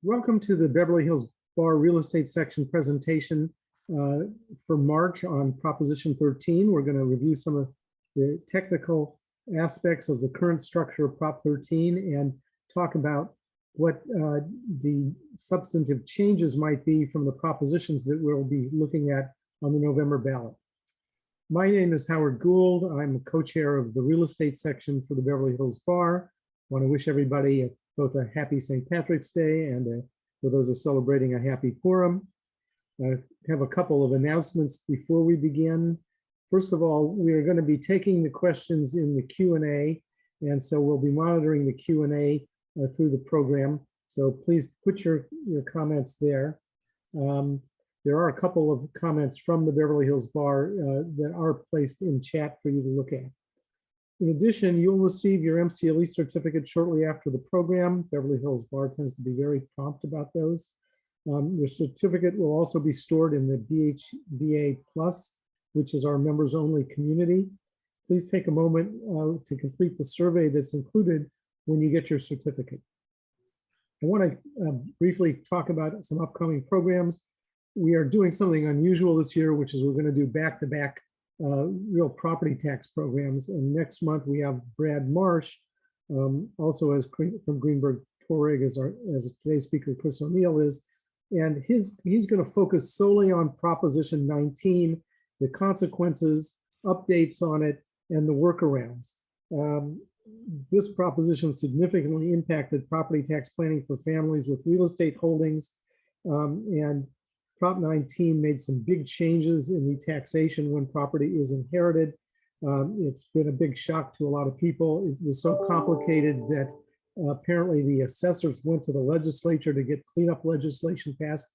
Welcome to the Beverly Hills Bar Real Estate Section presentation for March on Proposition 13. We're going to review some of the technical aspects of the current structure of Prop 13 and talk about what the substantive changes might be from the propositions that we'll be looking at on the November ballot. My name is Howard Gould. I'm a co-chair of the Real Estate Section for the Beverly Hills Bar. I want to wish everybody both a happy St. Patrick's Day and for those who are celebrating a happy Purim. I have a couple of announcements before we begin. First of all, we are going to be taking the questions in the Q&A, and so we'll be monitoring the Q&A through the program. So please put your comments there. There are a couple of comments from the Beverly Hills Bar that are placed in chat for you to look at. In addition, you'll receive your MCLE certificate shortly after the program. Beverly Hills Bar tends to be very prompt about those. Your certificate will also be stored in the BHBA Plus, which is our members only community. Please take a moment to complete the survey that's included when you get your certificate. I want to briefly talk about some upcoming programs. We are doing something unusual this year, which is we're going to do back-to-back real property tax programs. And next month we have Brad Marsh, also as from Greenberg, Traurig, as today's speaker, Cris O'Neall is. And he's going to focus solely on Proposition 19, the consequences, updates on it, and the workarounds. This proposition significantly impacted property tax planning for families with real estate holdings, and Prop 19 made some big changes in the taxation when property is inherited. It's been a big shock to a lot of people. It was so complicated that apparently the assessors went to the legislature to get cleanup legislation passed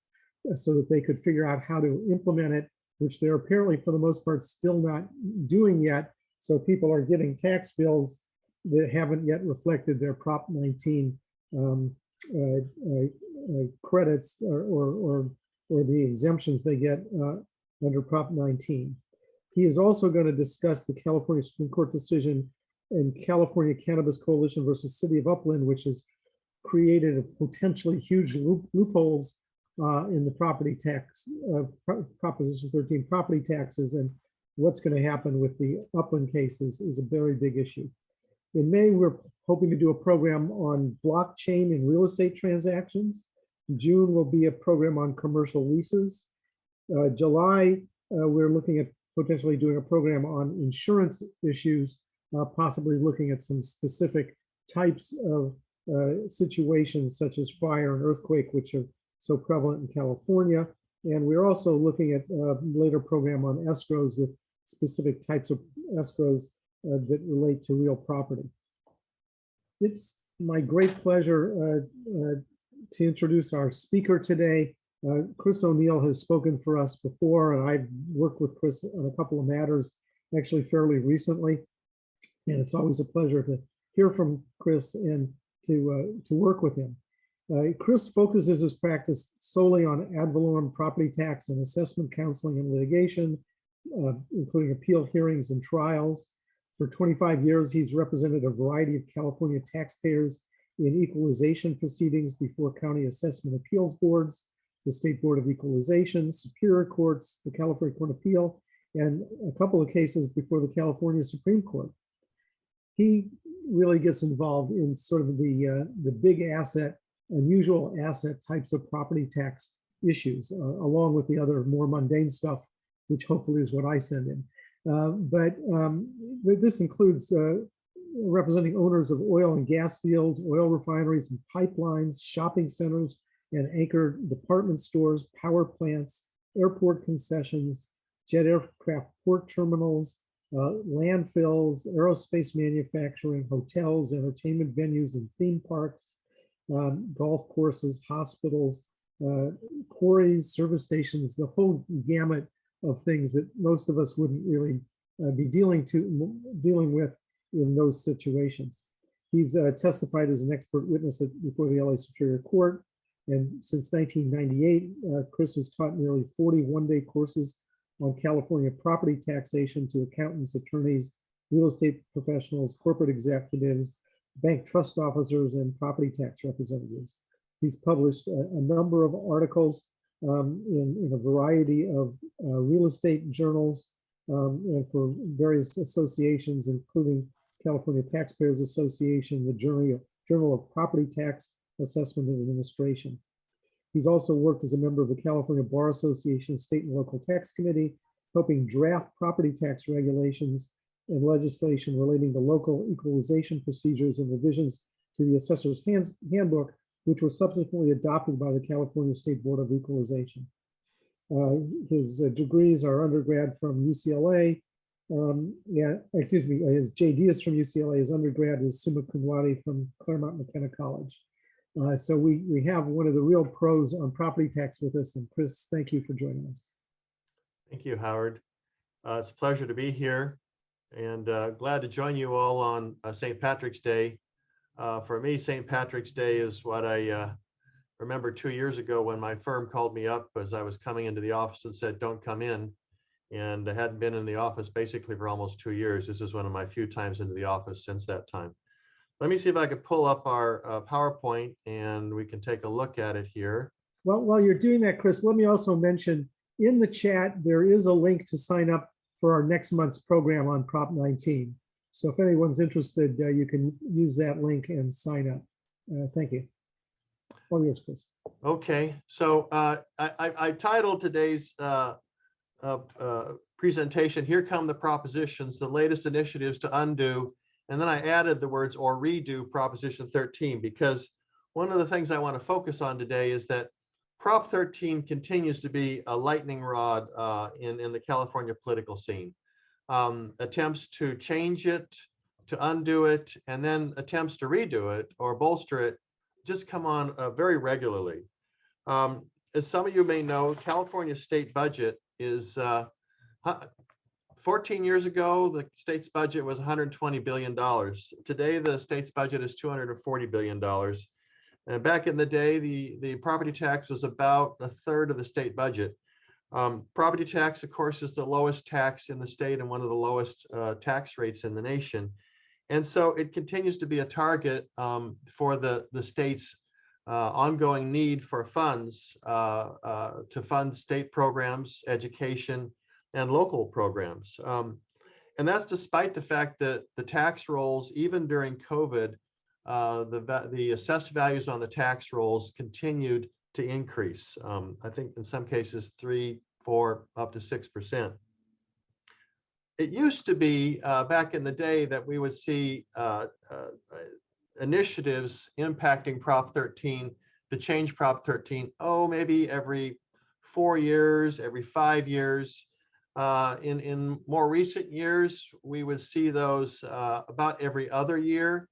so that they could figure out how to implement it, which they're apparently for the most part still not doing yet. So people are getting tax bills that haven't yet reflected their Prop 19 credits or the exemptions they get under Prop 19. He is also going to discuss the California Supreme Court decision in California Cannabis Coalition versus City of Upland, which has created a potentially huge loopholes in the property tax, Proposition 13 property taxes, and what's going to happen with the Upland cases is a very big issue. In May, we're hoping to do a program on blockchain in real estate transactions. June will be a program on commercial leases. July, we're looking at potentially doing a program on insurance issues, possibly looking at some specific types of situations such as fire and earthquake, which are so prevalent in California. And we're also looking at a later program on escrows with specific types of escrows that relate to real property. It's my great pleasure to introduce our speaker today. Cris O'Neall has spoken for us before, and I've worked with Cris on a couple of matters actually fairly recently. And it's always a pleasure to hear from Cris and to work with him. Cris focuses his practice solely on ad valorem property tax and assessment counseling and litigation, including appeal hearings and trials. For 25 years, he's represented a variety of California taxpayers in equalization proceedings before county assessment appeals boards, the State Board of Equalization, Superior Courts, the California Court of Appeal, and a couple of cases before the California Supreme Court. He really gets involved in sort of the big asset, unusual asset types of property tax issues, along with the other more mundane stuff, which hopefully is what I send in. But this includes representing owners of oil and gas fields, oil refineries and pipelines, shopping centers and anchor department stores, power plants, airport concessions, jet aircraft port terminals, landfills, aerospace manufacturing, hotels, entertainment venues and theme parks, golf courses, hospitals, quarries, service stations, the whole gamut of things that most of us wouldn't really be dealing with in those situations. He's testified as an expert witness before the LA Superior Court. And since 1998, Cris has taught nearly 40 one-day courses on California property taxation to accountants, attorneys, real estate professionals, corporate executives, bank trust officers, and property tax representatives. He's published a number of articles in a variety of real estate journals and for various associations, including California Taxpayers Association, the Journal of Property Tax Assessment and Administration. He's also worked as a member of the California Bar Association State and Local Tax Committee, helping draft property tax regulations and legislation relating to local equalization procedures and revisions to the Assessor's Handbook, which were subsequently adopted by the California State Board of Equalization. His degrees are undergrad from UCLA. His JD is from UCLA. His undergrad is summa cum laude from Claremont McKenna College. So we have one of the real pros on property tax with us. And Cris, thank you for joining us. Thank you, Howard. It's a pleasure to be here and glad to join you all on St. Patrick's Day. For me, St. Patrick's Day is what I remember 2 years ago when my firm called me up as I was coming into the office and said, don't come in. And I hadn't been in the office basically for almost 2 years. This is one of my few times into the office since that time. Let me see if I could pull up our PowerPoint and we can take a look at it here. Well, while you're doing that, Cris, let me also mention in the chat, there is a link to sign up for our next month's program on Prop 19. So if anyone's interested, you can use that link and sign up. Thank you. All yours, Cris. Okay, so I titled today's presentation, Here Come the Propositions, the latest initiatives to undo, and then I added the words or redo Proposition 13, because one of the things I want to focus on today is that Prop 13 continues to be a lightning rod in the California political scene. Attempts to change it, to undo it, and then attempts to redo it or bolster it just come on very regularly. As some of you may know, California's state budget is 14 years ago, the state's budget was $120 billion. Today, the state's budget is $240 billion. And back in the day, the property tax was about a third of the state budget. Property tax, of course, is the lowest tax in the state and one of the lowest tax rates in the nation. And so it continues to be a target for the state's ongoing need for funds to fund state programs, education, and local programs. And that's despite the fact that the tax rolls, even during COVID, the assessed values on the tax rolls continued to increase. I think in some cases 3, 4, up to 6%. It used to be back in the day that we would see initiatives impacting Prop 13 to change Prop 13, maybe every 4 years, every 5 years. In more recent years, we would see those about every other year.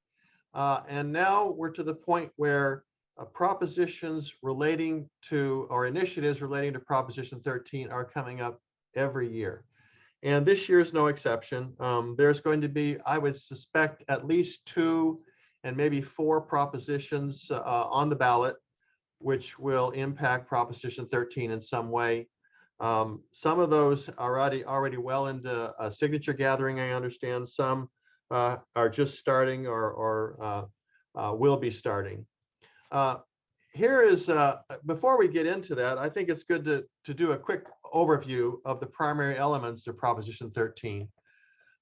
And now we're to the point where propositions relating to, or initiatives relating to Proposition 13 are coming up every year. And this year is no exception. There's going to be, I would suspect, at least 2 and maybe 4 propositions on the ballot, which will impact Proposition 13 in some way. Some of those are already well into signature gathering, I understand. Some are just starting or will be starting. Here is, before we get into that, I think it's good to do a quick overview of the primary elements of Proposition 13.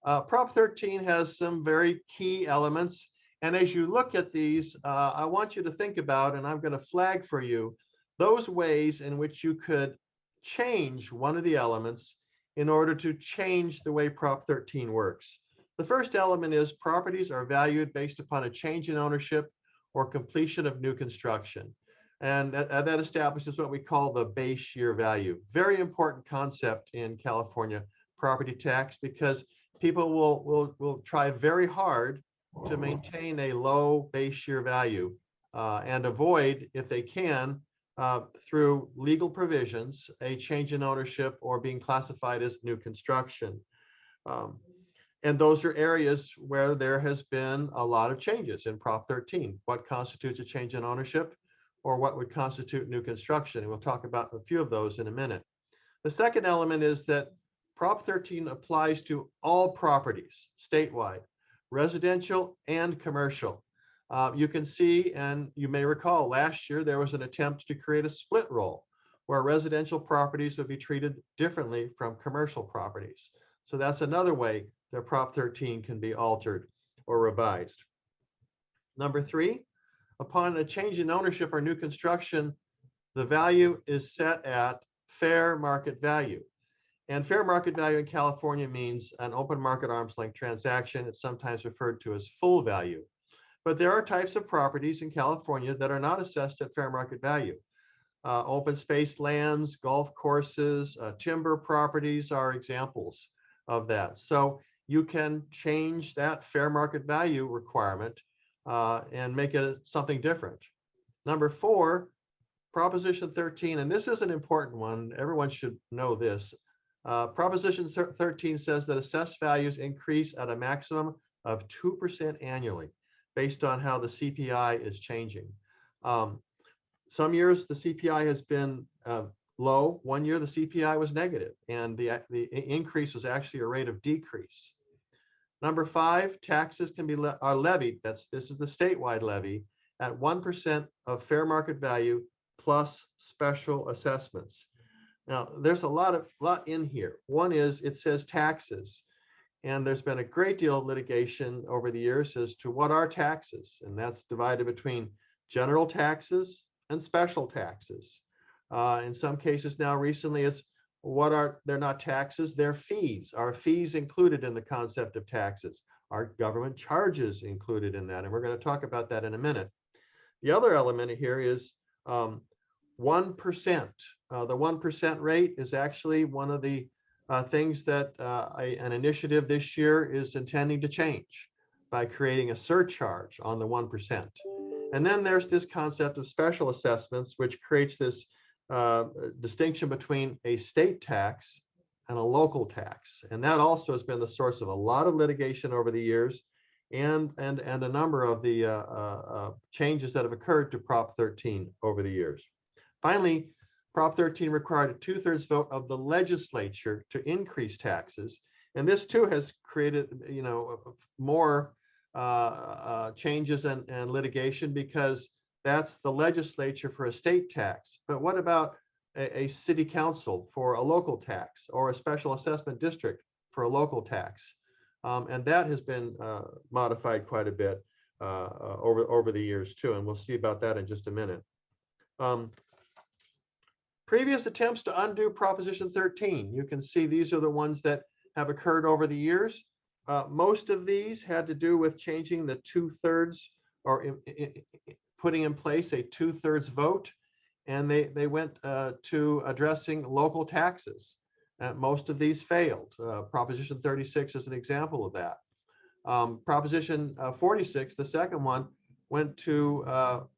Prop 13 has some very key elements. And as you look at these, I want you to think about, and I'm going to flag for you, those ways in which you could change one of the elements in order to change the way Prop 13 works. The first element is properties are valued based upon a change in ownership or completion of new construction. And that establishes what we call the base year value. Very important concept in California property tax, because people will try very hard to maintain a low base year value and avoid, if they can, through legal provisions, a change in ownership or being classified as new construction. And those are areas where there has been a lot of changes in Prop 13. What constitutes a change in ownership, or what would constitute new construction? And we'll talk about a few of those in a minute. The second element is that Prop 13 applies to all properties statewide, residential and commercial. You can see, and you may recall, last year there was an attempt to create a split roll where residential properties would be treated differently from commercial properties. So that's another way that Prop 13 can be altered or revised. Number 3, upon a change in ownership or new construction, the value is set at fair market value. And fair market value in California means an open market arm's length transaction. It's sometimes referred to as full value. But there are types of properties in California that are not assessed at fair market value. Open space lands, golf courses, timber properties are examples of that. So you can change that fair market value requirement and make it something different. Number 4, Proposition 13, and this is an important one. Everyone should know this. Proposition 13 says that assessed values increase at a maximum of 2% annually based on how the CPI is changing. Some years the CPI has been low. One year the CPI was negative, and the increase was actually a rate of decrease. Number 5, taxes can be are levied. This is the statewide levy at 1% of fair market value plus special assessments. Now, there's a lot in here. One is it says taxes, and there's been a great deal of litigation over the years as to what are taxes, and that's divided between general taxes and special taxes. In some cases now recently, it's they're not taxes, they're fees. Are fees included in the concept of taxes? Are government charges included in that? And we're going to talk about that in a minute. The other element here is 1%. The 1% rate is actually one of the things that an initiative this year is intending to change by creating a surcharge on the 1%. And then there's this concept of special assessments, which creates this distinction between a state tax and a local tax. And that also has been the source of a lot of litigation over the years and a number of the changes that have occurred to Prop 13 over the years. Finally, Prop 13 required a 2/3 vote of the legislature to increase taxes. And this too has created, more changes and litigation because that's the legislature for a state tax. But what about a city council for a local tax or a special assessment district for a local tax? And that has been modified quite a bit over the years too. And we'll see about that in just a minute. Previous attempts to undo Proposition 13. You can see these are the ones that have occurred over the years. Most of these had to do with changing the 2/3 or putting in place a 2/3 vote. And they went to addressing local taxes. Most of these failed. Proposition 36 is an example of that. Proposition 46, the second one, went to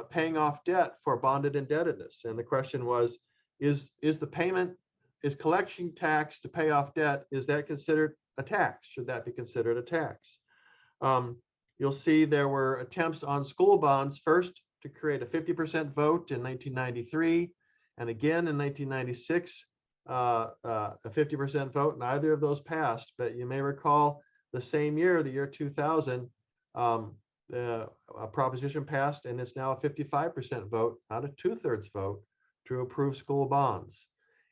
paying off debt for bonded indebtedness. And the question was, is collection tax to pay off debt, is that considered a tax? Should that be considered a tax? You'll see there were attempts on school bonds, first to create a 50% vote in 1993, and again in 1996, a 50% vote. Neither of those passed, but you may recall the same year, the year 2000, a proposition passed, and it's now a 55% vote, not a 2/3 vote, to approve school bonds.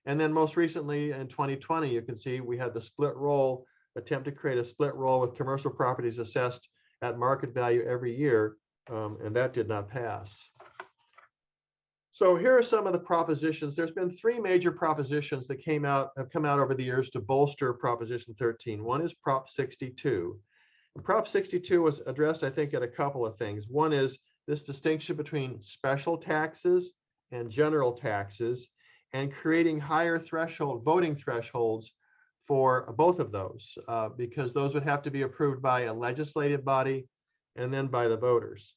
And then most recently in 2020, you can see we had the split roll attempt to create a split roll with commercial properties assessed at market value every year, and that did not pass. So here are some of the propositions. There's been 3 major propositions that have come out over the years to bolster Proposition 13. One is Prop 62. And Prop 62 was addressed, I think, at a couple of things. One is this distinction between special taxes and general taxes, and creating higher voting thresholds for both of those, because those would have to be approved by a legislative body and then by the voters.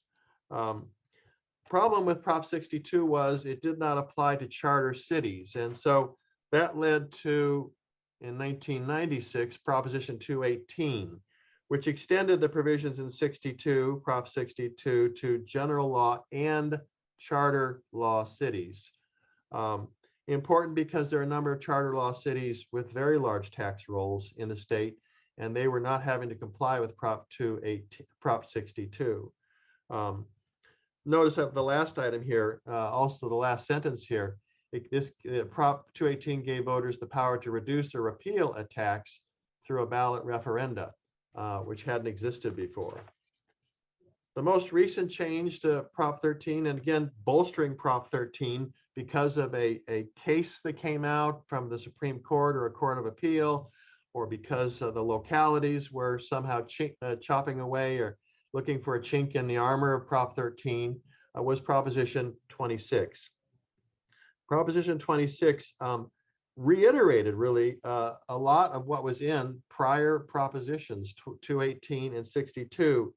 Problem with Prop 62 was it did not apply to charter cities. And so that led to, in 1996, Proposition 218, which extended the provisions in Prop 62 to general law and charter law cities. Important because there are a number of charter law cities with very large tax rolls in the state, and they were not having to comply with Prop 62. Notice that the last item here, also the last sentence here, Prop 218 gave voters the power to reduce or repeal a tax through a ballot referenda, which hadn't existed before. The most recent change to Prop 13, and again, bolstering Prop 13 because of a case that came out from the Supreme Court or a court of appeal, or because the localities were somehow chopping away or looking for a chink in the armor of Prop 13, was Proposition 26. Proposition 26 reiterated really a lot of what was in prior propositions 218 and 62.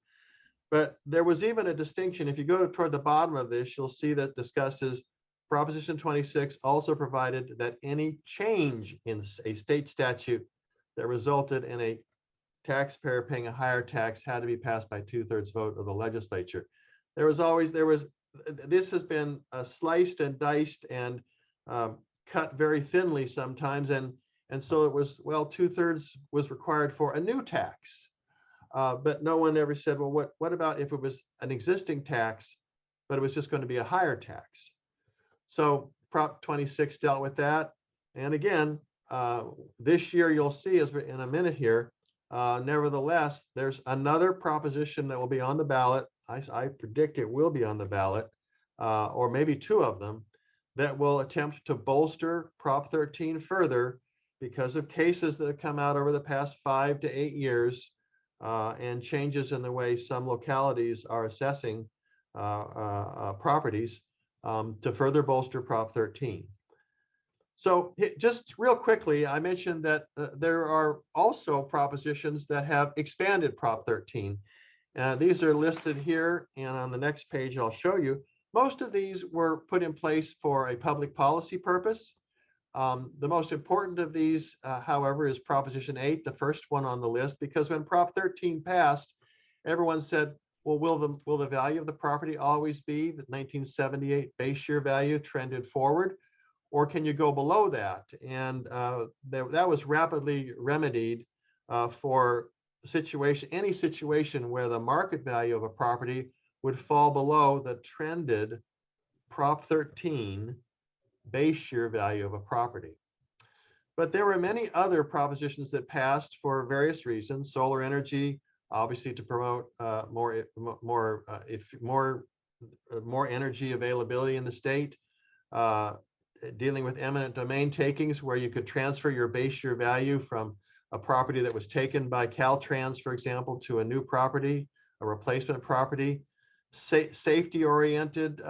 But there was even a distinction. If you go toward the bottom of this, you'll see that discusses Proposition 26 also provided that any change in a state statute that resulted in a taxpayer paying a higher tax had to be passed by 2/3 vote of the legislature. This has been sliced and diced and cut very thinly sometimes. And so it was, well, 2/3 was required for a new tax. But no one ever said, well, what about if it was an existing tax, but it was just going to be a higher tax? So Prop 26 dealt with that. And again, this year you'll see, as in a minute here, nevertheless, there's another proposition that will be on the ballot. I predict it will be on the ballot, or maybe two of them, that will attempt to bolster Prop 13 further because of cases that have come out over the past 5 to 8 years. And changes in the way some localities are assessing properties to further bolster Prop 13. So just real quickly, I mentioned that there are also propositions that have expanded Prop 13. These are listed here, and on the next page I'll show you. Most of these were put in place for a public policy purpose. The most important of these, however, is Proposition 8, the first one on the list, because when Prop 13 passed, everyone said, well, will the value of the property always be the 1978 base year value trended forward, or can you go below that? And that was rapidly remedied for any situation where the market value of a property would fall below the trended Prop 13 base year value of a property. But there were many other propositions that passed for various reasons. Solar energy, obviously to promote more energy availability in the state. Dealing with eminent domain takings, where you could transfer your base year value from a property that was taken by Caltrans, for example, to a new property, a replacement property. Safety-oriented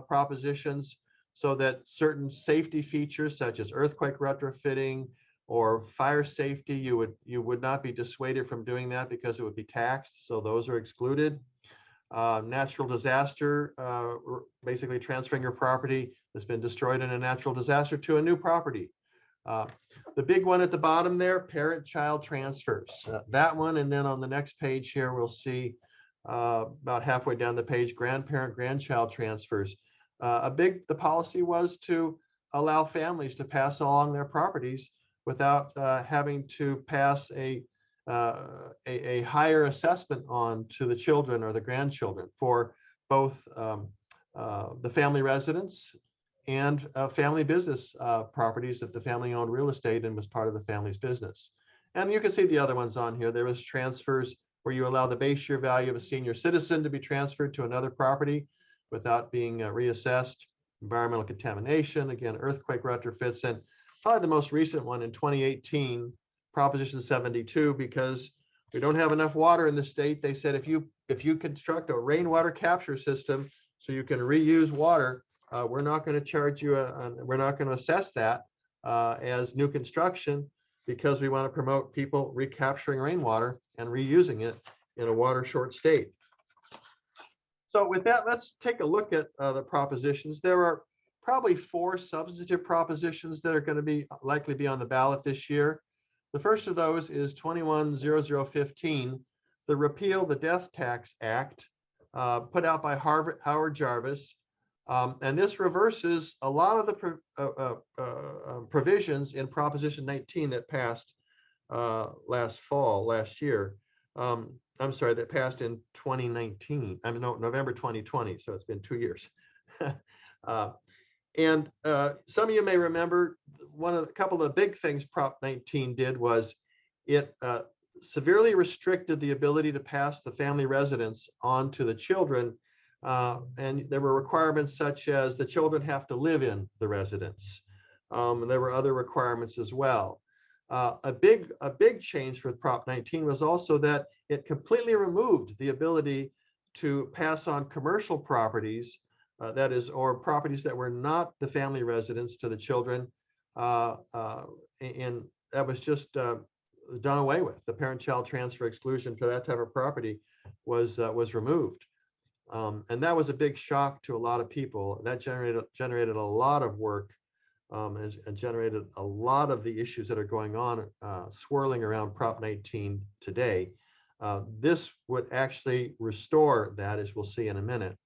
propositions, so that certain safety features such as earthquake retrofitting or fire safety, you would not be dissuaded from doing that because it would be taxed. So those are excluded. Natural disaster, basically transferring your property that's been destroyed in a natural disaster to a new property. The big one at the bottom there, parent-child transfers. That one, and then on the next page here, we'll see about halfway down the page, grandparent-grandchild transfers. The policy was to allow families to pass along their properties without having to pass a higher assessment on to the children or the grandchildren for both the family residence and family business properties if the family owned real estate and was part of the family's business. And you can see the other ones on here. There was transfers where you allow the base year value of a senior citizen to be transferred to another property without being reassessed. Environmental contamination, again, earthquake retrofits, and probably the most recent one in 2018, Proposition 72, because we don't have enough water in the state. They said if you construct a rainwater capture system so you can reuse water, we're not going to charge you, we're not going to assess that as new construction, because we want to promote people recapturing rainwater and reusing it in a water short state. So with that, let's take a look at the propositions. There are probably 4 substantive propositions that are going to be likely be on the ballot this year. The first of those is 210015, the Repeal the Death Tax Act, put out by Howard Jarvis. And this reverses a lot of the provisions in Proposition 19 that passed last year. I'm sorry, that passed in 2019. I mean, no, November 2020. So it's been 2 years. And some of you may remember a couple of big things Prop 19 did was it severely restricted the ability to pass the family residence on to the children. And there were requirements such as the children have to live in the residence. There were other requirements as well. A big change for Prop 19 was also that it completely removed the ability to pass on commercial properties, that is, or properties that were not the family residence to the children, and that was just done away with. The parent-child transfer exclusion for that type of property was removed, and that was a big shock to a lot of people. That generated a lot of work, and generated a lot of the issues that are going on swirling around Prop 19 today. This would actually restore that, as we'll see in a minute.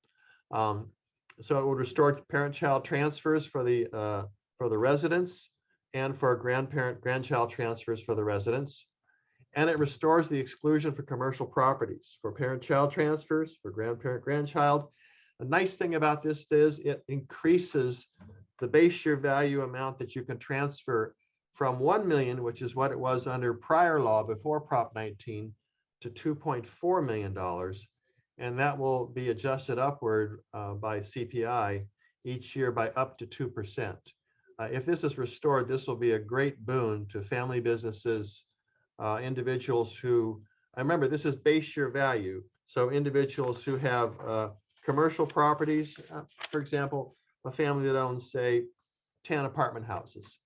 So it would restore parent-child transfers for the residents and for grandchild transfers for the residents. And it restores the exclusion for commercial properties, for parent-child transfers, for grandchild. The nice thing about this is it increases the base year value amount that you can transfer from 1 million, which is what it was under prior law before Prop 19, to $2.4 million. And that will be adjusted upward by CPI each year by up to 2%. If this is restored, this will be a great boon to family businesses, individuals who, I remember this is base year value. So individuals who have commercial properties, for example, a family that owns, say, 10 apartment houses,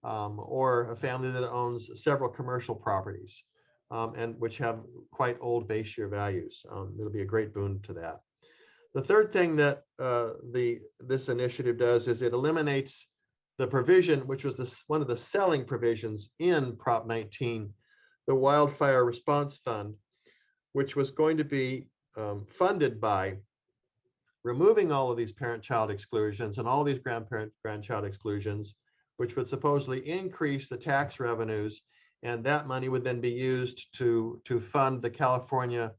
or a family that owns several commercial properties, and which have quite old base year values. It'll be a great boon to that. The third thing that this initiative does is it eliminates the provision, which was one of the selling provisions in Prop 19, the Wildfire Response Fund, which was going to be funded by removing all of these parent-child exclusions and all these grandchild exclusions, which would supposedly increase the tax revenues. And that money would then be used to fund the California,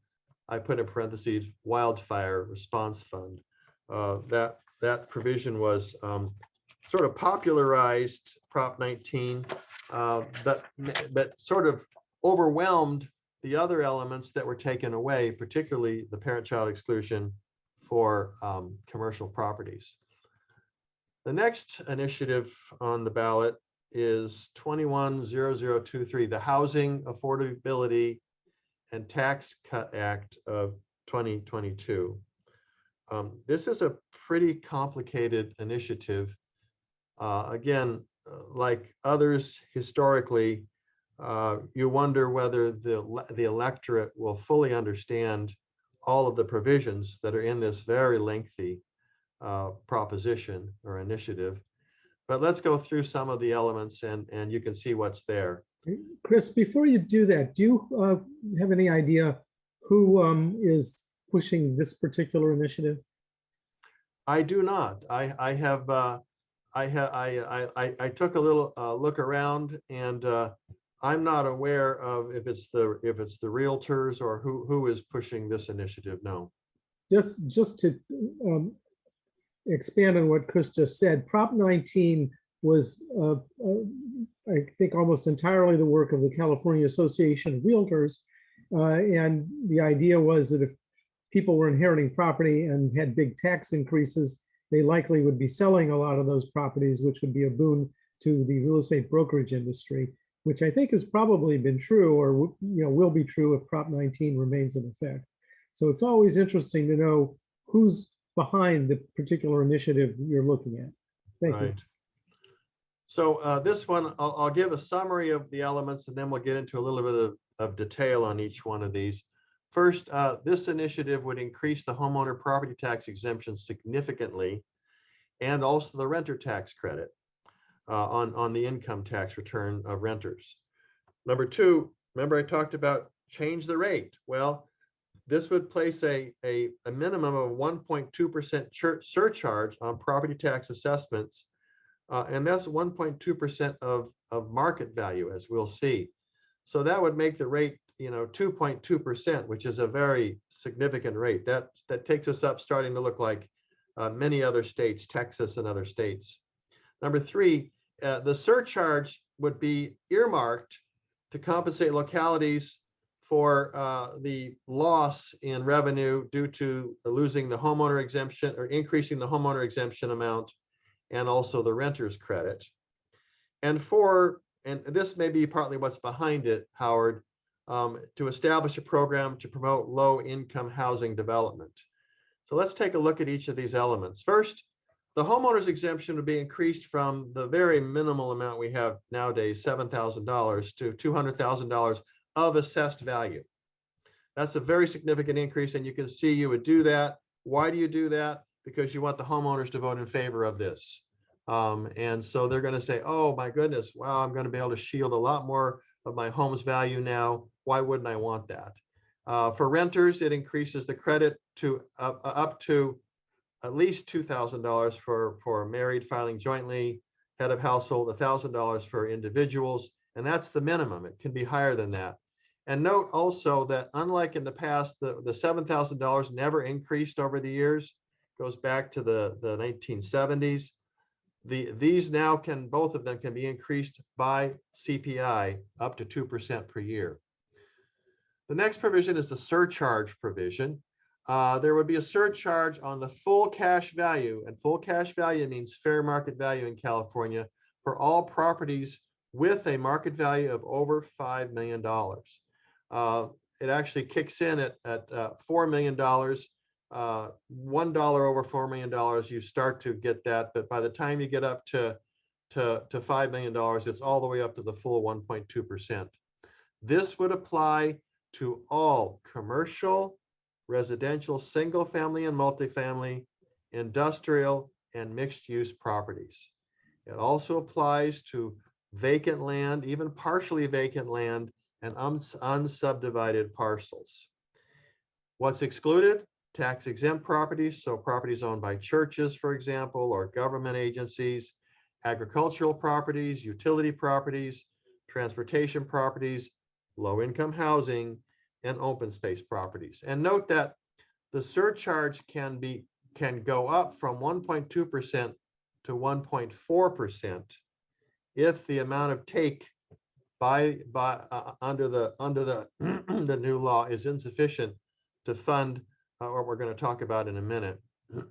I put in parentheses, Wildfire Response Fund. That provision was sort of popularized Prop 19, but sort of overwhelmed the other elements that were taken away, particularly the parent-child exclusion for commercial properties. The next initiative on the ballot is 210023, the Housing Affordability and Tax Cut Act of 2022. This is a pretty complicated initiative. Again, like others historically, you wonder whether the electorate will fully understand all of the provisions that are in this very lengthy proposition or initiative. But let's go through some of the elements and you can see what's there. Chris, before you do that, do you have any idea who is pushing this particular initiative? I do not. I took a little look around, and I'm not aware of if it's the realtors or who is pushing this initiative. No. Just to expand on what Chris just said, Prop 19 was, I think, almost entirely the work of the California Association of Realtors. And the idea was that if people were inheriting property and had big tax increases, they likely would be selling a lot of those properties, which would be a boon to the real estate brokerage industry, which I think has probably been true, or will be true if Prop 19 remains in effect. So it's always interesting to know who's behind the particular initiative you're looking at. Thank you. So this one, I'll give a summary of the elements, and then we'll get into a little bit of detail on each one of these. First, this initiative would increase the homeowner property tax exemption significantly, and also the renter tax credit on the income tax return of renters. Number two, remember I talked about change the rate. Well, this would place a minimum of 1.2% surcharge on property tax assessments, and that's 1.2% of market value, as we'll see. So that would make the rate 2.2%, which is a very significant rate. That takes us up, starting to look like many other states, Texas and other states. Number three, the surcharge would be earmarked to compensate localities for the loss in revenue due to losing the homeowner exemption or increasing the homeowner exemption amount, and also the renter's credit. And this may be partly what's behind it, Howard, to establish a program to promote low-income housing development. So let's take a look at each of these elements. First, the homeowner's exemption would be increased from the very minimal amount we have nowadays, $7,000 to $200,000 of assessed value. That's a very significant increase, and you can see you would do that. Why do you do that? Because you want the homeowners to vote in favor of this. And so they're going to say, oh my goodness, wow, I'm going to be able to shield a lot more of my home's value now. Why wouldn't I want that? For renters, it increases the credit to up to at least $2,000 for married filing jointly, head of household, $1,000 for individuals, and that's the minimum. It can be higher than that. And note also that unlike in the past, the $7,000 never increased over the years. It goes back to the 1970s. These now both of them can be increased by CPI up to 2% per year. The next provision is the surcharge provision. There would be a surcharge on the full cash value, and full cash value means fair market value in California for all properties with a market value of over $5 million. It actually kicks in at $4 million. $1 over $4 million, you start to get that, but by the time you get up to $5 million, it's all the way up to the full 1.2%. This would apply to all commercial, residential, single family and multifamily, industrial, and mixed use properties. It also applies to vacant land, even partially vacant land, and unsubdivided parcels. What's excluded? Tax exempt properties, so properties owned by churches, for example, or government agencies, agricultural properties, utility properties, transportation properties, low-income housing, and open space properties. And note that the surcharge can go up from 1.2% to 1.4% if the amount of take under the the new law is insufficient to fund what we're going to talk about in a minute.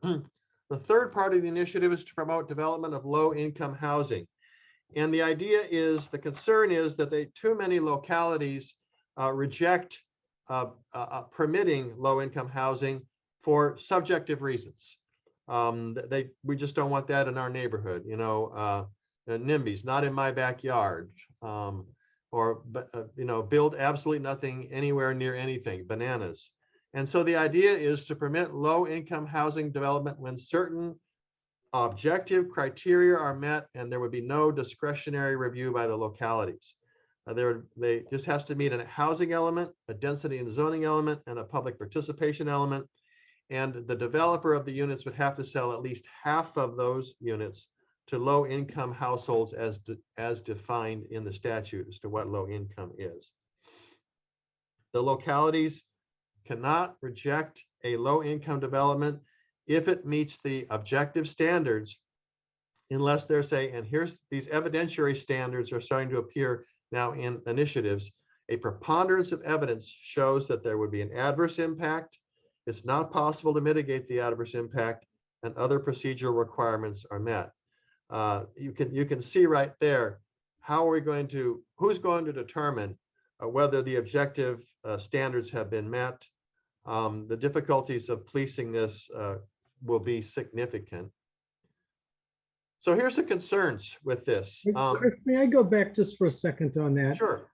The third part of the initiative is to promote development of low-income housing. And the idea is, the concern is that too many localities reject permitting low-income housing for subjective reasons. We just don't want that in our neighborhood, NIMBYs, not in my backyard, build absolutely nothing anywhere near anything, bananas. And so the idea is to permit low-income housing development when certain objective criteria are met, and there would be no discretionary review by the localities. They just has to meet a housing element, a density and zoning element, and a public participation element. And the developer of the units would have to sell at least half of those units to low-income households as defined in the statute as to what low income is. The localities cannot reject a low-income development if it meets the objective standards, unless they're saying, and here's these evidentiary standards are starting to appear now in initiatives, a preponderance of evidence shows that there would be an adverse impact, it's not possible to mitigate the adverse impact, and other procedural requirements are met. You can see right there, who's going to determine whether the objective standards have been met. The difficulties of policing this will be significant. So here's the concerns with this. Chris, may I go back just for a second on that? Sure.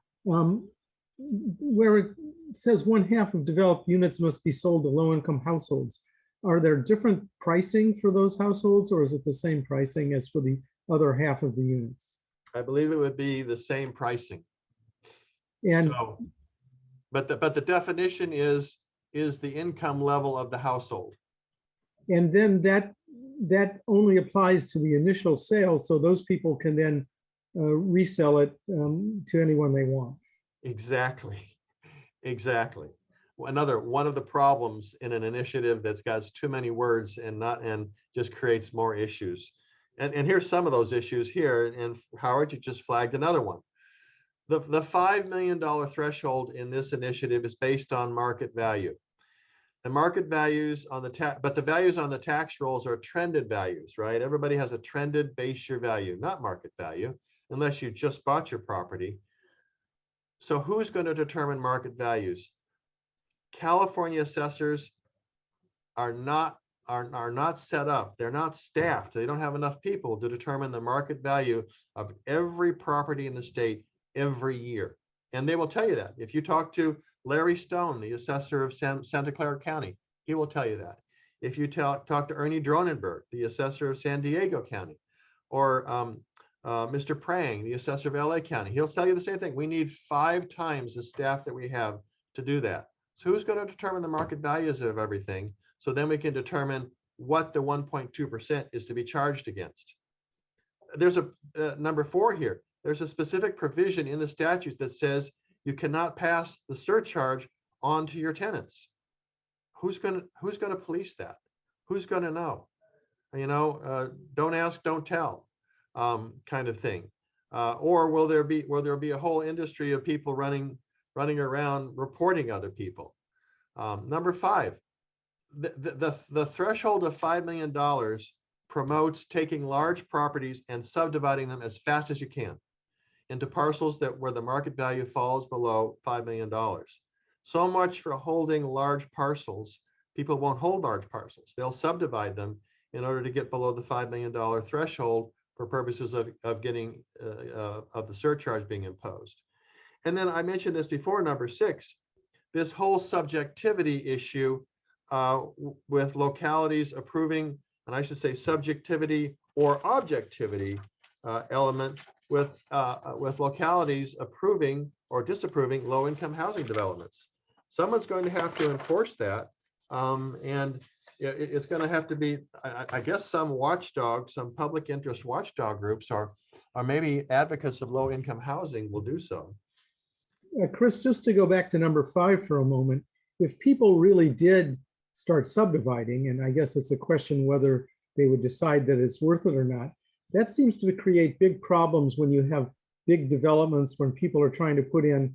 Where it says 1/2 of developed units must be sold to low-income households. Are there different pricing for those households, or is it the same pricing as for the other half of the units? I believe it would be the same pricing. And so, but the definition is the income level of the household. And then that only applies to the initial sale, so those people can then resell it to anyone they want. Exactly. Exactly. Another one of the problems in an initiative that's got too many words and just creates more issues. And here's some of those issues here. And Howard, you just flagged another one. The $5 million threshold in this initiative is based on market value. The market values on the tax, but the values on the tax rolls are trended values, right? Everybody has a trended base year value, not market value, unless you just bought your property. So who's going to determine market values? California assessors are not set up. They're not staffed. They don't have enough people to determine the market value of every property in the state every year. And they will tell you that. If you talk to Larry Stone, the assessor of Santa Clara County, he will tell you that. If you talk to Ernie Dronenberg, the assessor of San Diego County, or Mr. Prang, the assessor of LA County, he'll tell you the same thing. We need 5 times the staff that we have to do that. So who's going to determine the market values of everything? So then we can determine what the 1.2% is to be charged against. There's a number 4 here. There's a specific provision in the statute that says you cannot pass the surcharge on to your tenants. Who's going to police that? Who's going to know? You know, don't ask, don't tell, kind of thing. Or will there be a whole industry of people running around reporting other people? Number 5, the threshold of $5 million promotes taking large properties and subdividing them as fast as you can into parcels where the market value falls below $5 million. So much for holding large parcels. People won't hold large parcels. They'll subdivide them in order to get below the $5 million threshold for purposes of getting of the surcharge being imposed. And then I mentioned this before, number 6, this whole subjectivity issue with localities approving, and I should say subjectivity or objectivity element with localities approving or disapproving low-income housing developments. Someone's going to have to enforce that, and it's going to have to be, I guess, some watchdog, some public interest watchdog groups, or maybe advocates of low-income housing will do so. Chris, just to go back to number 5 for a moment, if people really did start subdividing, and I guess it's a question whether they would decide that it's worth it or not, that seems to create big problems when you have big developments, when people are trying to put in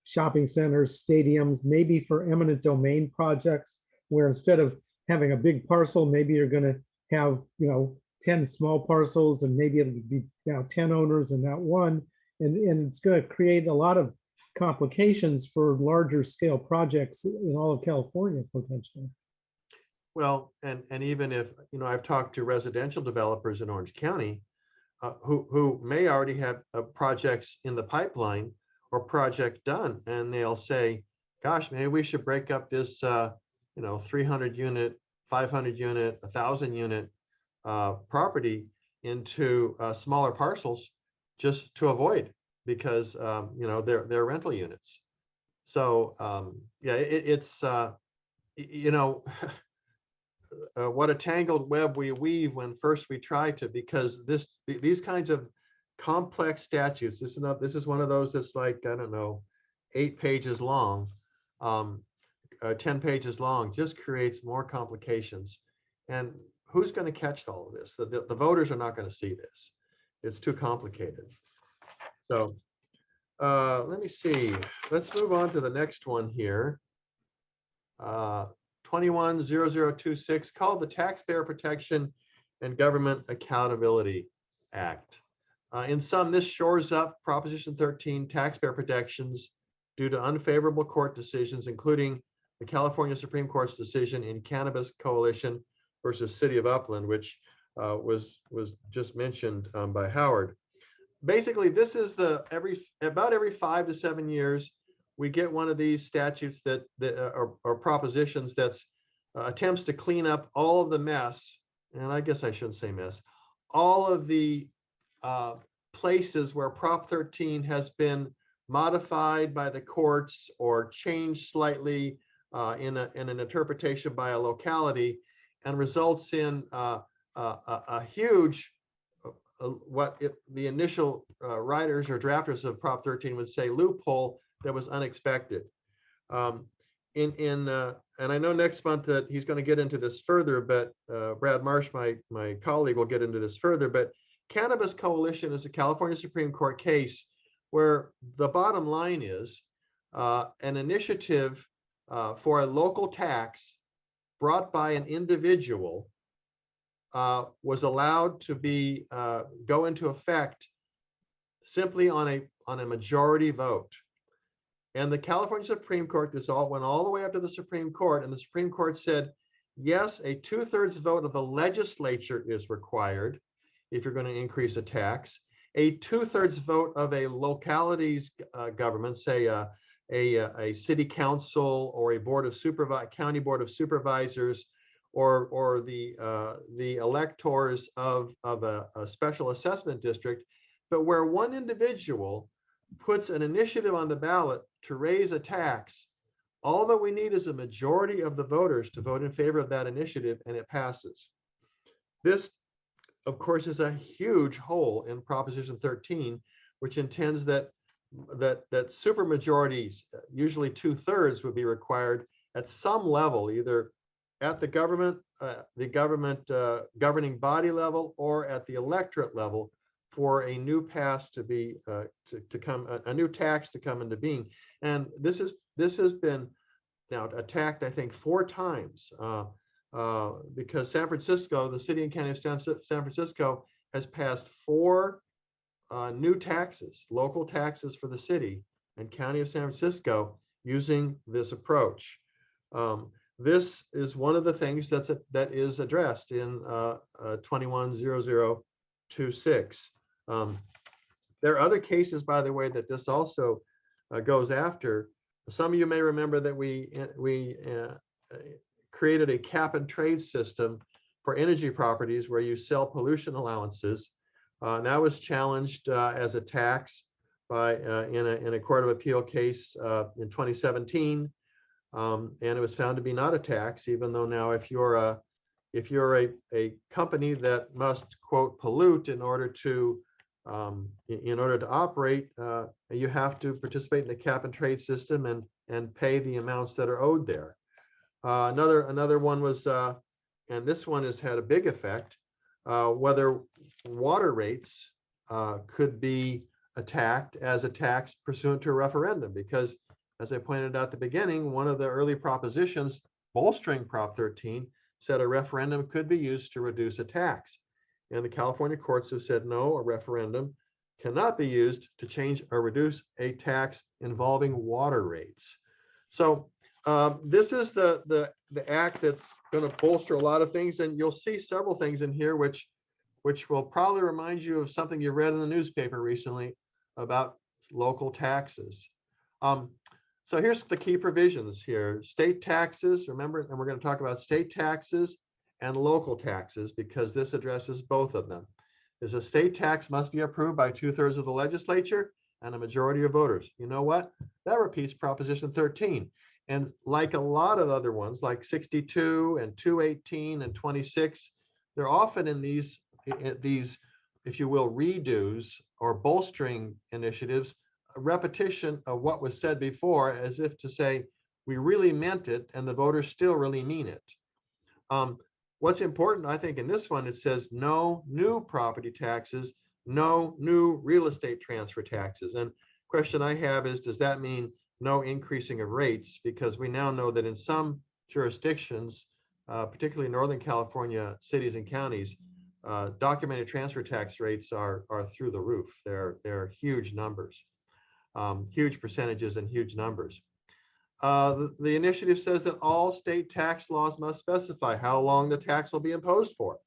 shopping centers, stadiums, maybe for eminent domain projects, where instead of having a big parcel, maybe you're going to have, 10 small parcels, and maybe it'll be now 10 owners and not one. And it's going to create a lot of complications for larger scale projects in all of California, potentially. Well, and even if, I've talked to residential developers in Orange County who may already have projects in the pipeline or project done, and they'll say, gosh, maybe we should break up this, 300 unit, 500 unit, 1,000 unit property into smaller parcels just to avoid, because, they're rental units. So, it's, what a tangled web we weave when first we try to, because these kinds of complex statutes, this is one of those that's like, I don't know, 8 pages long, 10 pages long, just creates more complications. And who's going to catch all of this? The voters are not going to see this. It's too complicated. So let me see. Let's move on to the next one here. 210026, called the Taxpayer Protection and Government Accountability Act. In sum, this shores up Proposition 13 taxpayer protections due to unfavorable court decisions, including the California Supreme Court's decision in Cannabis Coalition versus City of Upland, which was just mentioned by Howard. Basically, this is about every 5 to 7 years, we get one of these statutes or propositions that's attempts to clean up all of the mess, and I guess I shouldn't say mess, all of the places where Prop 13 has been modified by the courts or changed slightly in an interpretation by a locality, and results in a huge, the initial writers or drafters of Prop 13 would say, loophole that was unexpected. And I know next month that he's going to get into this further, but Brad Marsh, my colleague, will get into this further. But Cannabis Coalition is a California Supreme Court case where the bottom line is an initiative for a local tax brought by an individual was allowed to be go into effect simply on a majority vote. And the California Supreme Court, this all went all the way up to the Supreme Court, and the Supreme Court said, yes, a 2/3 vote of the legislature is required if you're going to increase a tax. A 2/3 vote of a locality's government, say a city council or a county board of supervisors, or the electors of a special assessment district, but where one individual puts an initiative on the ballot to raise a tax, all that we need is a majority of the voters to vote in favor of that initiative, and it passes. This, of course, is a huge hole in Proposition 13, which intends that super majorities, usually 2/3, would be required at some level, either at the government governing body level or at the electorate level, for a new tax to come into being. And this has been now attacked, I think, 4 times because San Francisco, the city and county of San Francisco, has passed 4 new taxes, local taxes for the city and county of San Francisco, using this approach. This is one of the things that is addressed in 210026. There are other cases, by the way, that this also goes after. Some of you may remember that we created a cap and trade system for energy properties where you sell pollution allowances. That was challenged as a tax in a Court of Appeal case in 2017, and it was found to be not a tax, even though now if you're a company that must, quote, pollute in order to operate, you have to participate in the cap and trade system and pay the amounts that are owed there. Another one was, and this one has had a big effect, whether water rates could be attacked as a tax pursuant to a referendum, because, as I pointed out at the beginning, one of the early propositions bolstering Prop 13 said a referendum could be used to reduce a tax. And the California courts have said, no, a referendum cannot be used to change or reduce a tax involving water rates. So this is the act that's going to bolster a lot of things, and you'll see several things in here which will probably remind you of something you read in the newspaper recently about local taxes. So here's the key provisions here. State taxes, remember, and we're going to talk about state taxes and local taxes because this addresses both of them. Is a state tax must be approved by 2/3 of the legislature and a majority of voters. You know what? That repeats Proposition 13. And like a lot of other ones, like 62 and 218 and 26, they're often in these, if you will, redos or bolstering initiatives, a repetition of what was said before, as if to say, we really meant it and the voters still really mean it. What's important, I think, in this one, it says no new property taxes, no new real estate transfer taxes. And question I have is, does that mean no increasing of rates? Because we now know that in some jurisdictions, particularly Northern California cities and counties, documented transfer tax rates are through the roof. They're huge numbers, huge percentages and huge numbers. The initiative says that all state tax laws must specify how long the tax will be imposed for,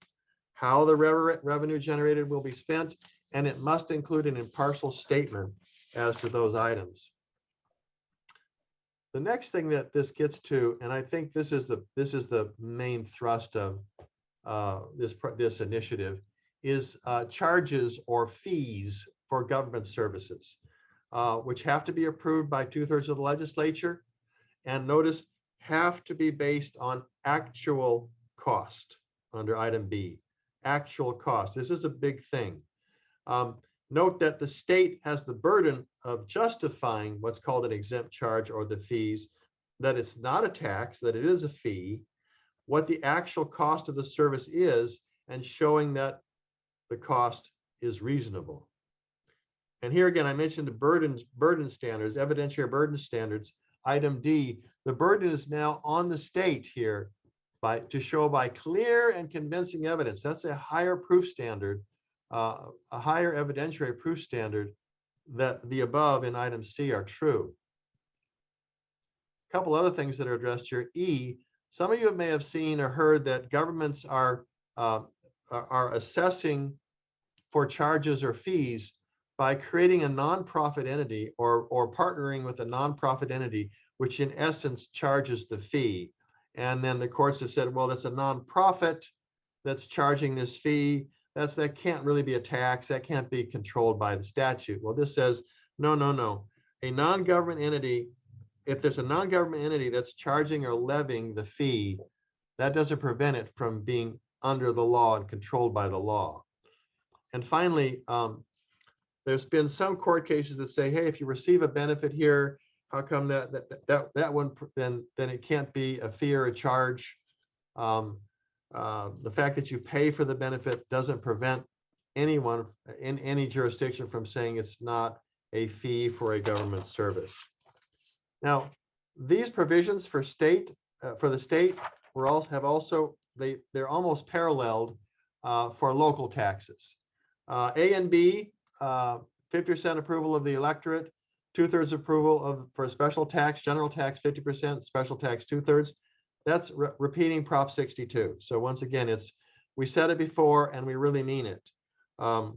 how the revenue generated will be spent, and it must include an impartial statement as to those items. The next thing that this gets to, and I think this is the main thrust of this initiative, is charges or fees for government services, which have to be approved by 2/3 of the legislature. And notice, have to be based on actual cost under item B, actual cost. This is a big thing. Note that the state has the burden of justifying what's called an exempt charge or the fees, that it's not a tax, that it is a fee, what the actual cost of the service is, and showing that the cost is reasonable. And here again, I mentioned the burden standards, evidentiary burden standards. Item D, the burden is now on the state here to show by clear and convincing evidence. That's a higher proof standard, a higher evidentiary proof standard, that the above in item C are true. A couple other things that are addressed here. E, some of you may have seen or heard that governments are assessing for charges or fees by creating a nonprofit entity or partnering with a nonprofit entity, which in essence charges the fee. And then the courts have said, well, that's a nonprofit that's charging this fee. That can't really be a tax. That can't be controlled by the statute. Well, this says, no, no, no. A non-government entity, if there's a non-government entity that's charging or levying the fee, that doesn't prevent it from being under the law and controlled by the law. And finally, there's been some court cases that say, hey, if you receive a benefit here, how come that one, then it can't be a fee or a charge. The fact that you pay for the benefit doesn't prevent anyone in any jurisdiction from saying it's not a fee for a government service. Now, these provisions for the state they're almost paralleled for local taxes. A and B, 50% approval of the electorate, 2/3 approval for a special tax, general tax 50%, special tax 2/3. That's repeating Prop 62. So once again, we said it before and we really mean it. The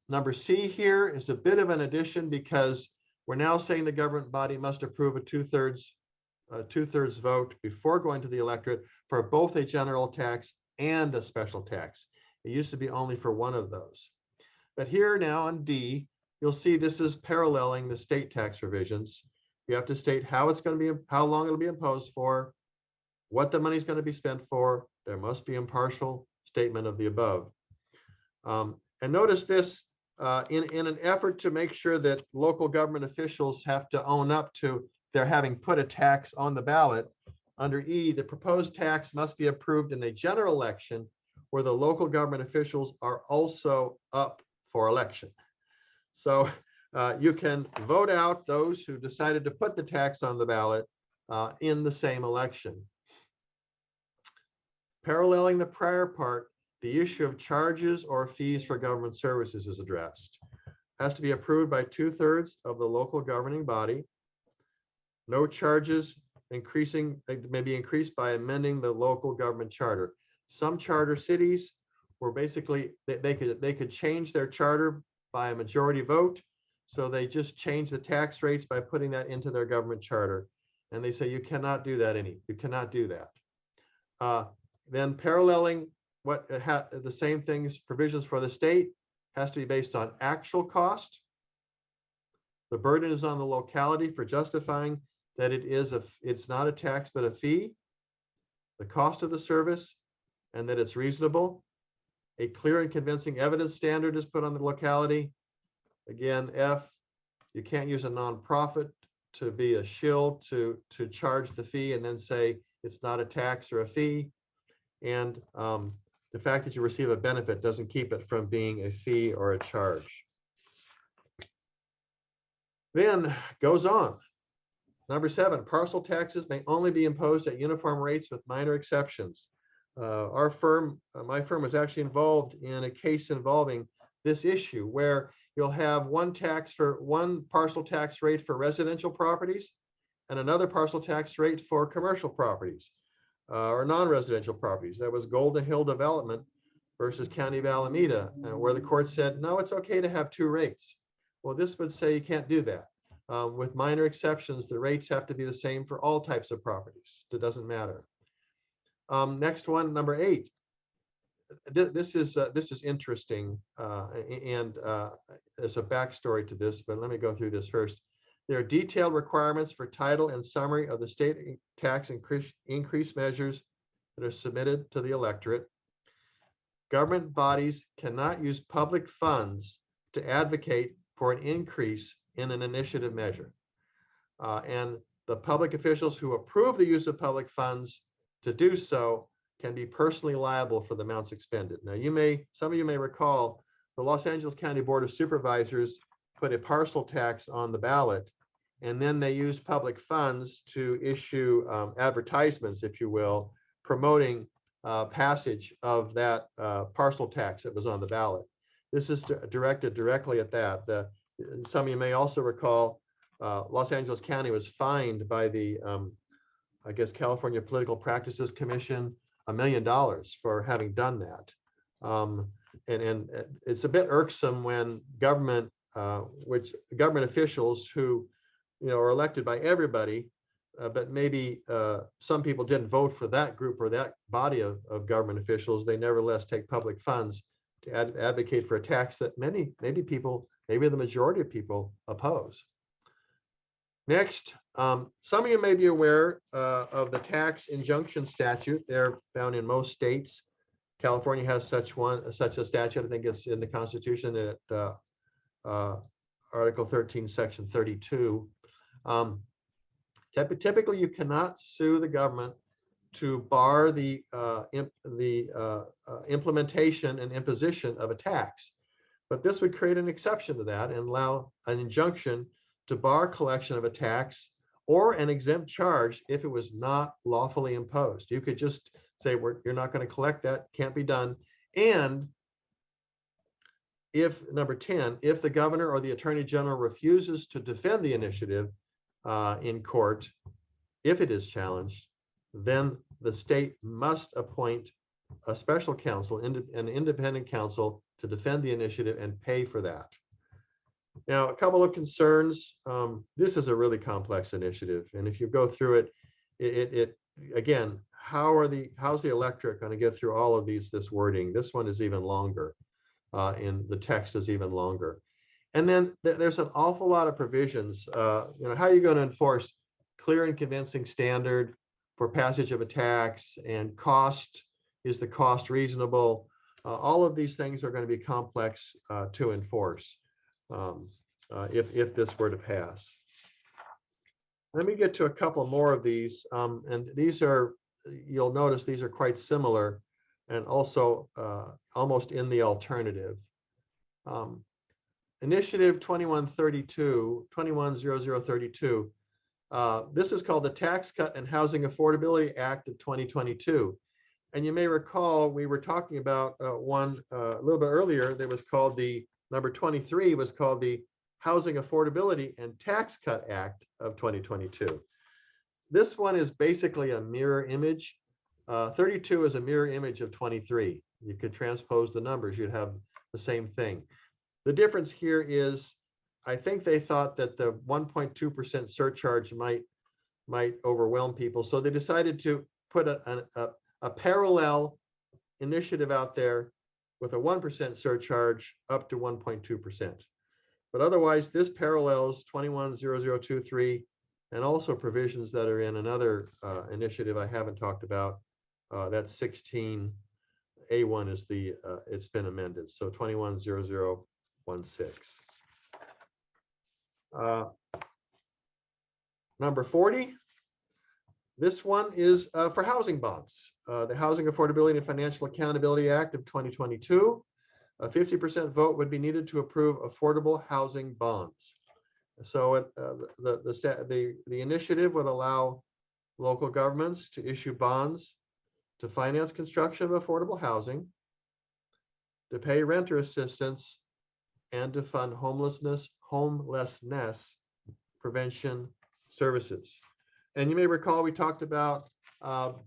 number C here is a bit of an addition because we're now saying the government body must approve a 2/3 vote before going to the electorate for both a general tax and a special tax. It used to be only for one of those. But here now on D, you'll see this is paralleling the state tax provisions. You have to state how it's going to be, how long it'll be imposed for, what the money is going to be spent for. There must be impartial statement of the above. And notice this, in an effort to make sure that local government officials have to own up to their having put a tax on the ballot, under E, the proposed tax must be approved in a general election where the local government officials are also up for election. So you can vote out those who decided to put the tax on the ballot in the same election. Paralleling the prior part, the issue of charges or fees for government services is addressed. Has to be approved by 2/3 of the local governing body. No charges may be increased by amending the local government charter. Some charter cities were basically, they could change their charter by a majority vote. So they just change the tax rates by putting that into their government charter. And they say, you cannot do that you cannot do that. Then paralleling the same things, provisions for the state has to be based on actual cost. The burden is on the locality for justifying that it's not a tax, but a fee, the cost of the service, and that it's reasonable. A clear and convincing evidence standard is put on the locality. Again, F, you can't use a nonprofit to be a shill to charge the fee and then say it's not a tax or a fee. And the fact that you receive a benefit doesn't keep it from being a fee or a charge. Then goes on. Number 7, parcel taxes may only be imposed at uniform rates with minor exceptions. My firm was actually involved in a case involving this issue where you'll have one parcel tax rate for residential properties and another parcel tax rate for commercial properties or non-residential properties. That was Golden Hill Development versus County of Alameda, where the court said, no, it's okay to have 2 rates. Well, this would say you can't do that. With minor exceptions, the rates have to be the same for all types of properties. It doesn't matter. Next one, number 8. This is interesting, and there's a backstory to this, but let me go through this first. There are detailed requirements for title and summary of the state tax increase measures that are submitted to the electorate. Government bodies cannot use public funds to advocate for an increase in an initiative measure. And the public officials who approve the use of public funds to do so can be personally liable for the amounts expended. Now, some of you may recall, the Los Angeles County Board of Supervisors put a parcel tax on the ballot, and then they used public funds to issue advertisements, if you will, promoting passage of that parcel tax that was on the ballot. This is directed directly at that. Some of you may also recall Los Angeles County was fined by the, I guess, California Political Practices Commission $1 million for having done that. And it's a bit irksome when government officials who, are elected by everybody, but maybe some people didn't vote for that group or that body of government officials. They nevertheless take public funds to advocate for a tax that maybe the majority of people oppose. Next, some of you may be aware of the tax injunction statute. They're found in most states. California has such a statute. I think it's in the Constitution at Article 13, Section 32. Typically, you cannot sue the government to bar the implementation and imposition of a tax, but this would create an exception to that and allow an injunction to bar collection of a tax or an exempt charge if it was not lawfully imposed. You could just say, you're not going to collect that, can't be done. And if, number 10, if the governor or the attorney general refuses to defend the initiative in court, if it is challenged, then the state must appoint a special counsel, an independent counsel, to defend the initiative and pay for that. Now, a couple of concerns. This is a really complex initiative, and if you go through it, again, how's the electorate going to get through all of this wording? This one is even longer, and the text is even longer. And then there's an awful lot of provisions. How are you going to enforce clear and convincing standard for passage of a tax, and cost? Is the cost reasonable? All of these things are going to be complex to enforce if this were to pass. Let me get to a couple more of these, and these are, you'll notice these are quite similar and also almost in the alternative. Initiative 210032, this is called the Tax Cut and Housing Affordability Act of 2022. And you may recall we were talking about one a little bit earlier that was called number 23 was called the Housing Affordability and Tax Cut Act of 2022. This one is basically a mirror image. 32 is a mirror image of 23. You could transpose the numbers, you'd have the same thing. The difference here is, I think they thought that the 1.2% surcharge might overwhelm people, so they decided to put a parallel initiative out there with a 1% surcharge up to 1.2%. But otherwise, this parallels 210023 and also provisions that are in another initiative I haven't talked about. That's 16A1 is it's been amended. So 210016. Number 40. This one is for housing bonds. The Housing Affordability and Financial Accountability Act of 2022. A 50% vote would be needed to approve affordable housing bonds. So the initiative would allow local governments to issue bonds to finance construction of affordable housing, to pay renter assistance, and to fund homelessness prevention services. And you may recall we talked about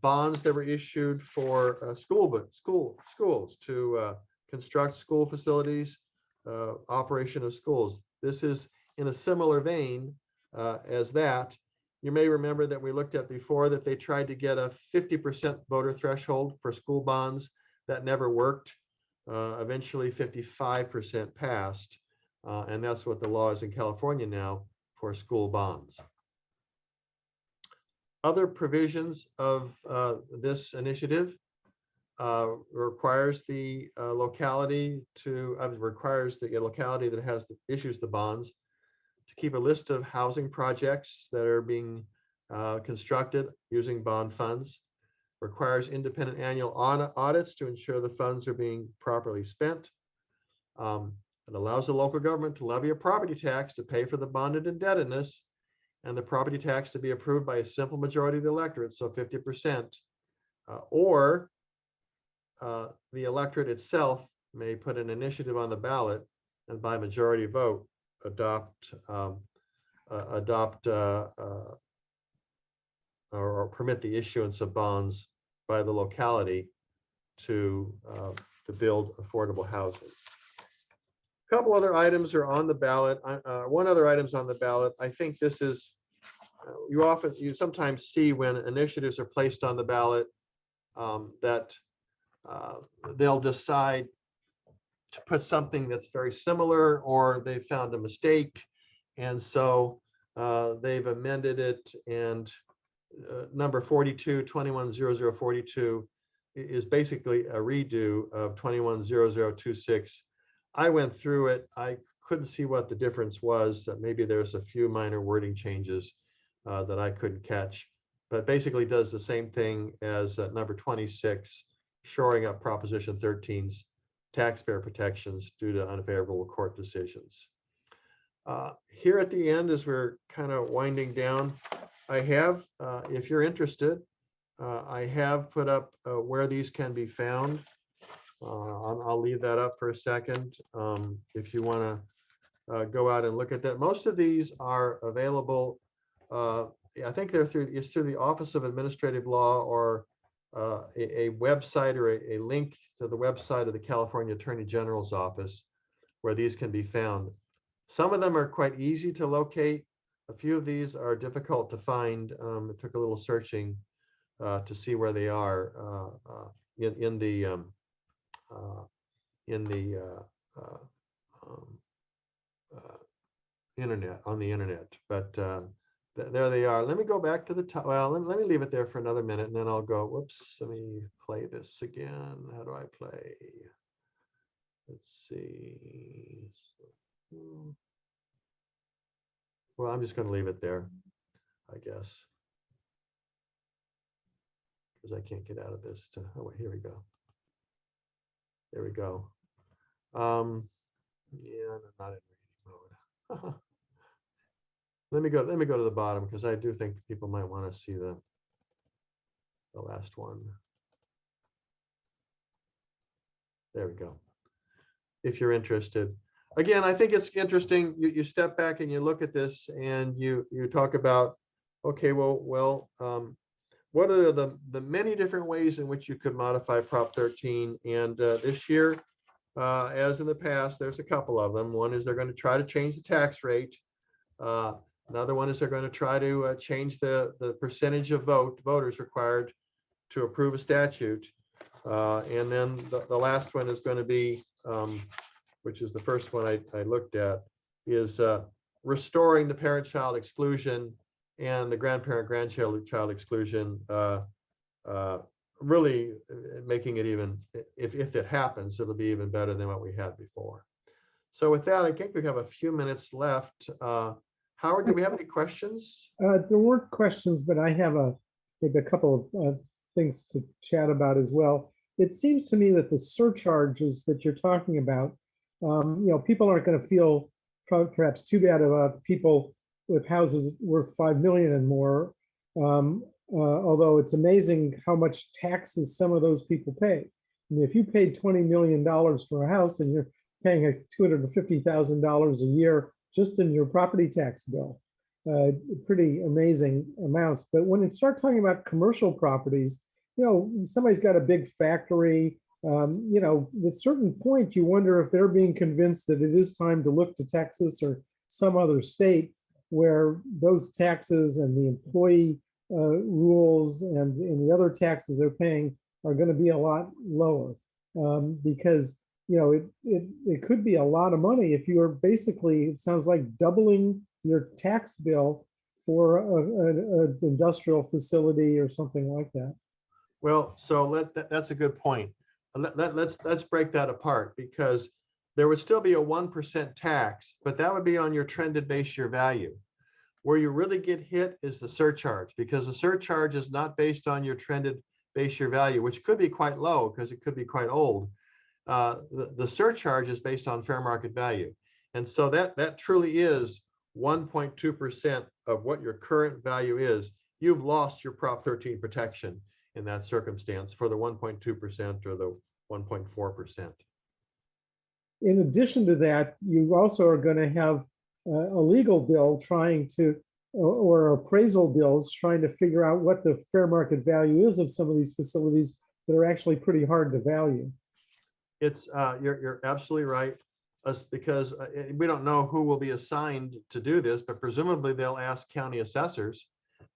bonds that were issued for schools to construct school facilities, operation of schools. This is in a similar vein as that. You may remember that we looked at before that they tried to get a 50% voter threshold for school bonds. That never worked. Eventually 55% passed, and that's what the law is in California now for school bonds. Other provisions of this initiative requires the locality that issues the bonds to keep a list of housing projects that are being constructed using bond funds, requires independent annual audits to ensure the funds are being properly spent. It allows the local government to levy a property tax to pay for the bonded indebtedness, and the property tax to be approved by a simple majority of the electorate, so 50%, or the electorate itself may put an initiative on the ballot and by majority vote adopt or permit the issuance of bonds by the locality to build affordable housing. A couple other items are on the ballot. One other item's on the ballot. I think this is, you sometimes see when initiatives are placed on the ballot that they'll decide to put something that's very similar, or they found a mistake, and so they've amended it. And number 42, 210042 is basically a redo of 210026. I went through it. I couldn't see what the difference was. That maybe there's a few minor wording changes that I couldn't catch, but basically does the same thing as number 26, shoring up Proposition 13's taxpayer protections due to unfavorable court decisions. Here at the end, as we're kind of winding down, I have, if you're interested, I have put up where these can be found. I'll leave that up for a second. If you want to go out and look at that. Most of these are available. I think they're through the Office of Administrative Law, or a website, or a link to the website of the California Attorney General's office, where these can be found. Some of them are quite easy to locate. A few of these are difficult to find. It took a little searching to see where they are in the internet, on the internet. But there they are. Let me go back to the top. Well, let me leave it there for another minute, and then I'll go, whoops, let me play this again. How do I play? Let's see. Well, I'm just going to leave it there, I guess, because I can't get out of this. Oh, wait, here we go. There we go. Yeah, I'm not in reading mode. Let me go to the bottom, because I do think people might want to see the last one. There we go. If you're interested. Again, I think it's interesting. You step back and you look at this, and you talk about, okay, well, what are the many different ways in which you could modify Prop 13? And this year, as in the past, there's a couple of them. One is they're going to try to change the tax rate. Another one is they're going to try to change the percentage of voters required to approve a statute. And then the last one is going to be, which is the first one I looked at, is restoring the parent-child exclusion and the grandparent-grandchild exclusion, really making it even, if it happens, it'll be even better than what we had before. So with that, I think we have a few minutes left. Howard, do we have any questions? There weren't questions, but I have maybe a couple of things to chat about as well. It seems to me that the surcharges that you're talking about, people aren't going to feel perhaps too bad about people with houses worth $5 million and more. Although it's amazing how much taxes some of those people pay. I mean, if you paid $20 million for a house and you're paying $250,000 a year just in your property tax bill, pretty amazing amounts. But when you start talking about commercial properties, somebody's got a big factory, at a certain point, you wonder if they're being convinced that it is time to look to Texas or some other state where those taxes and the employee rules and the other taxes they're paying are going to be a lot lower, because it could be a lot of money if you are basically, it sounds like, doubling your tax bill for an industrial facility or something like that. Well, so that's a good point. Let's break that apart, because there would still be a 1% tax, but that would be on your trended base year value. Where you really get hit is the surcharge, because the surcharge is not based on your trended base year value, which could be quite low because it could be quite old. The surcharge is based on fair market value. And so that truly is 1.2% of what your current value is. You've lost your Prop 13 protection in that circumstance for the 1.2% or the 1.4%. In addition to that, you also are going to have a legal bill trying to, or appraisal bills trying to figure out what the fair market value is of some of these facilities that are actually pretty hard to value. It's you're absolutely right, because we don't know who will be assigned to do this, but presumably they'll ask county assessors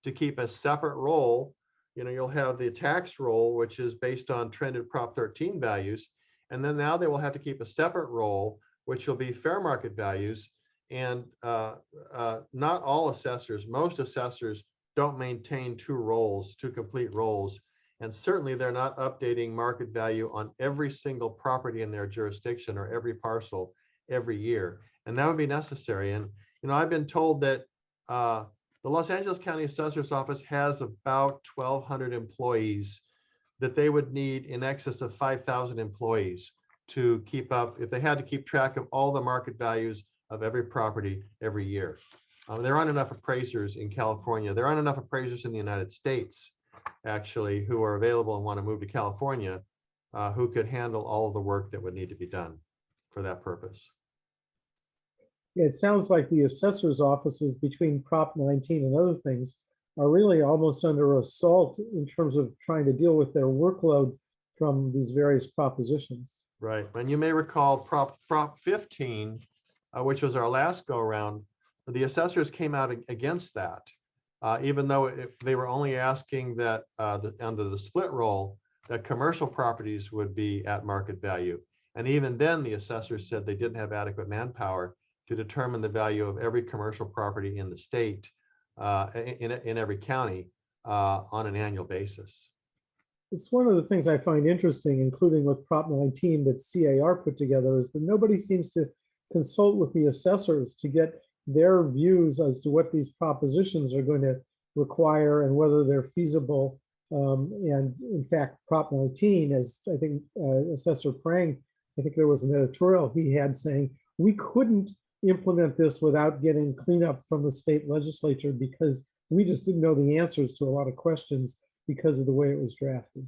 to keep a separate roll. You'll have the tax roll, which is based on trended Prop 13 values, and then now they will have to keep a separate roll, which will be fair market values. And not all assessors, most assessors don't maintain two complete rolls. And certainly they're not updating market value on every single property in their jurisdiction or every parcel every year. And that would be necessary. And, I've been told that the Los Angeles County Assessor's Office has about 1,200 employees, that they would need in excess of 5,000 employees to keep up, if they had to keep track of all the market values of every property every year. There aren't enough appraisers in California. There aren't enough appraisers in the United States, actually, who are available and want to move to California, who could handle all of the work that would need to be done for that purpose. It sounds like the assessor's offices, between Prop 19 and other things, are really almost under assault in terms of trying to deal with their workload from these various propositions. Right. And you may recall Prop 15, which was our last go around, the assessors came out against that, even though they were only asking that under the split roll, that commercial properties would be at market value. And even then, the assessors said they didn't have adequate manpower to determine the value of every commercial property in the state, in every county, on an annual basis. It's one of the things I find interesting, including with Prop 19 that CAR put together, is that nobody seems to consult with the assessors to get their views as to what these propositions are going to require and whether they're feasible. And in fact, Prop 19, as I think Assessor Prang, I think there was an editorial he had saying, we couldn't implement this without getting cleanup from the state legislature because we just didn't know the answers to a lot of questions because of the way it was drafted.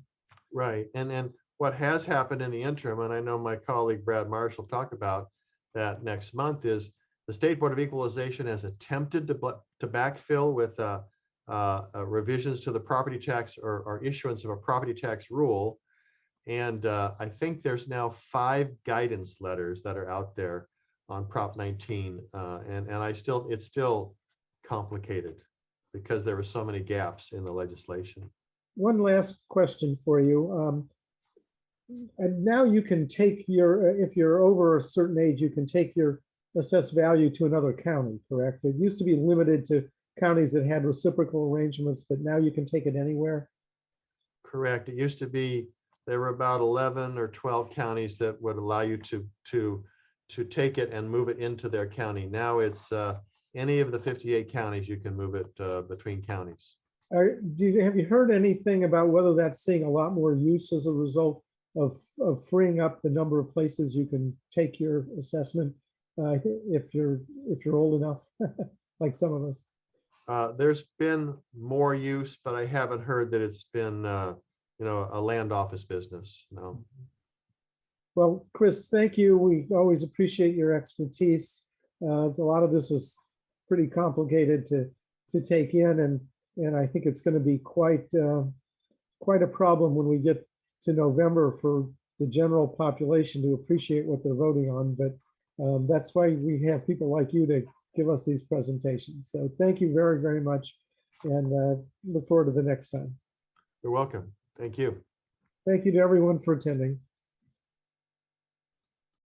Right. And what has happened in the interim, and I know my colleague Brad Marshall talked about that next month, is the State Board of Equalization has attempted to backfill with revisions to the property tax or issuance of a property tax rule. And I think there's now 5 guidance letters that are out there on Prop 19. And it's still complicated because there were so many gaps in the legislation. One last question for you. And now you can take if you're over a certain age, you can take your assessed value to another county, correct? It used to be limited to counties that had reciprocal arrangements, but now you can take it anywhere? Correct. It used to be, there were about 11 or 12 counties that would allow you to take it and move it into their county. Now it's any of the 58 counties, you can move it between counties. Have you heard anything about whether that's seeing a lot more use as a result of freeing up the number of places you can take your assessment if you're old enough, like some of us? There's been more use, but I haven't heard that it's been a land office business. No. Well, Cris, thank you. We always appreciate your expertise. A lot of this is pretty complicated to take in, and I think it's going to be quite a problem when we get to November for the general population to appreciate what they're voting on. But that's why we have people like you to give us these presentations. So thank you very, very much, and look forward to the next time. You're welcome. Thank you. Thank you to everyone for attending.